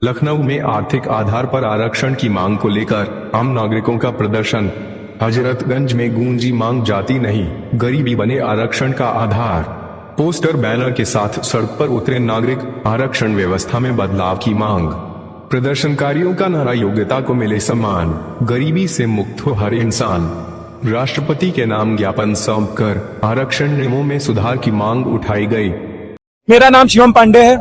लखनऊ में आर्थिक आधार पर आरक्षण की मांग को लेकर आम नागरिकों का प्रदर्शन। हजरतगंज में गूंजी मांग जाति नहीं, गरीबी बने आरक्षण का आधार। पोस्टर बैनर के साथ सड़क पर उतरे नागरिक, आरक्षण व्यवस्था में बदलाव की मांग। प्रदर्शनकारियों का नारा, योग्यता को मिले सम्मान, गरीबी से मुक्त हो हर इंसान। राष्ट्रपति के नाम ज्ञापन सौंपकर आरक्षण नियमों में सुधार की मांग उठाई गई। मेरा नाम शिवम पांडे है।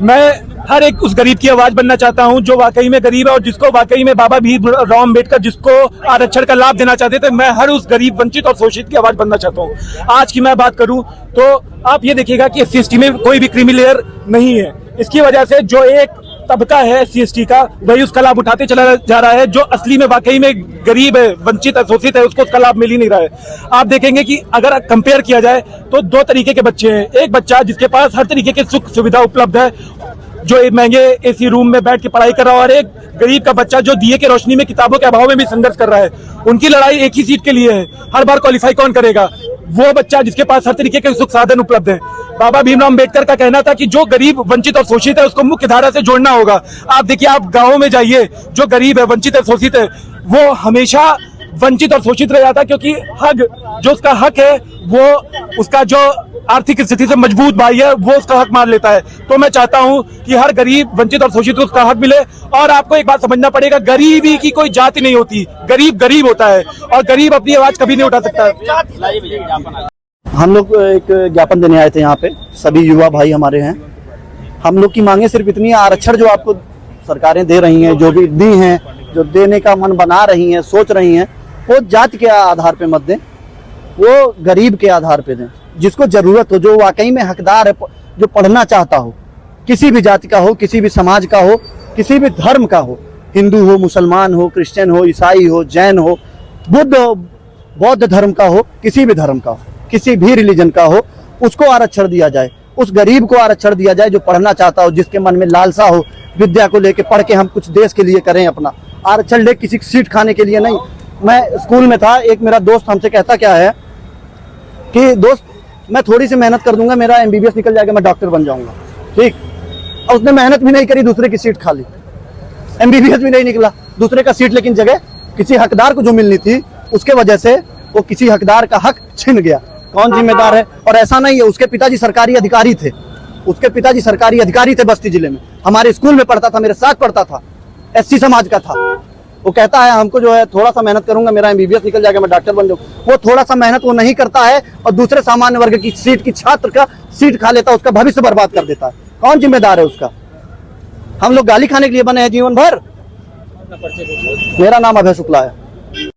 मैं हर एक उस गरीब की आवाज बनना चाहता हूं जो वाकई में गरीब है और जिसको वाकई में बाबा भीमराव अम्बेडकर जिसको आरक्षण का लाभ देना चाहते थे। मैं हर उस गरीब, वंचित और शोषित की आवाज बनना चाहता हूं। आज की मैं बात करूं तो आप ये देखिएगा कि SC/ST में कोई भी क्रीमी लेयर नहीं है। इसकी वजह से जो एक तबका है SC/ST का, वही उसका लाभ उठाते चला जा रहा है। जो असली में वाकई में गरीब है, वंचित है, शोषित है, उसको उसका लाभ मिल ही नहीं रहा है। आप देखेंगे कि अगर कंपेयर किया जाए तो दो तरीके के बच्चे हैं। एक बच्चा जिसके पास हर तरीके की सुख सुविधा उपलब्ध है, जो एक महंगे AC रूम में बैठ के पढ़ाई कर रहा है, और एक गरीब का बच्चा जो दिए के रोशनी में, किताबों के अभाव में भी संघर्ष कर रहा है। उनकी लड़ाई एक ही सीट के लिए है। हर बार क्वालिफाई कौन करेगा? वो बच्चा जिसके पास हर तरीके के सुख साधन उपलब्ध है। बाबा भीमराव अम्बेडकर का कहना था कि जो गरीब, वंचित और शोषित है उसको मुख्य धारा से जोड़ना होगा। आप देखिए, आप गाँवों में जाइए, जो गरीब है, वंचित है, शोषित है, वो हमेशा वंचित और शोषित रह जाता है, क्योंकि हक, जो उसका हक है, वो उसका जो आर्थिक स्थिति से मजबूत भाई है, वो उसका हक मान लेता है। तो मैं चाहता हूं कि हर गरीब, वंचित और शोषित को उसका हक मिले। और आपको एक बात समझना पड़ेगा, गरीबी की कोई जाति नहीं होती। गरीब गरीब होता है और गरीब अपनी आवाज कभी नहीं उठा सकता। हम लोग एक ज्ञापन देने आए थे यहाँ पे, सभी युवा भाई हमारे हैं। हम लोग की मांगे सिर्फ इतनी है, आरक्षण जो आपको सरकारें दे रही हैं, जो भी दी हैं, जो देने का मन बना रही हैं, सोच रही हैं, वो जाति के आधार पे मत दें, वो गरीब के आधार पे दें। जिसको जरूरत हो, जो वाकई में हकदार है, जो पढ़ना चाहता हो, किसी भी जाति का हो, किसी भी समाज का हो, किसी भी धर्म का हो, हिंदू हो, मुसलमान हो, क्रिश्चियन हो, ईसाई हो, जैन हो, बौद्ध धर्म का हो, किसी भी धर्म का हो, किसी भी रिलीजन का हो, उसको आरक्षण दिया जाए। उस गरीब को आरक्षण दिया जाए जो पढ़ना चाहता हो, जिसके मन में लालसा हो विद्या को लेके, पढ़ के हम कुछ देश के लिए करें अपना। आरक्षण ले किसी सीट खाने के लिए नहीं। मैं स्कूल में था, एक मेरा दोस्त हमसे कहता क्या है कि दोस्त, मैं थोड़ी सी मेहनत कर दूंगा, मेरा MBBS निकल जाएगा, मैं डॉक्टर बन जाऊंगा। ठीक, और उसने मेहनत भी नहीं करी, दूसरे की सीट खा ली, MBBS भी नहीं निकला, दूसरे का सीट, लेकिन जगह किसी हकदार को जो मिलनी थी, उसके वजह से वो किसी हकदार का हक छिन गया। कौन जिम्मेदार है? और ऐसा नहीं है, उसके पिताजी सरकारी अधिकारी थे, उसके पिताजी सरकारी अधिकारी थे बस्ती जिले में, हमारे स्कूल में पढ़ता था, मेरे साथ पढ़ता था, SC समाज का था। वो कहता है हमको जो है थोड़ा सा मेहनत करूंगा, मेरा MBBS निकल जाएगा, मैं डॉक्टर बन जाऊंगा। वो थोड़ा सा मेहनत वो नहीं करता है और दूसरे सामान्य वर्ग की सीट की छात्र का सीट खा लेता है, उसका भविष्य बर्बाद कर देता है। कौन जिम्मेदार है उसका? हम लोग गाली खाने के लिए बने हैं जीवन भर? मेरा नाम अभय शुक्ला है।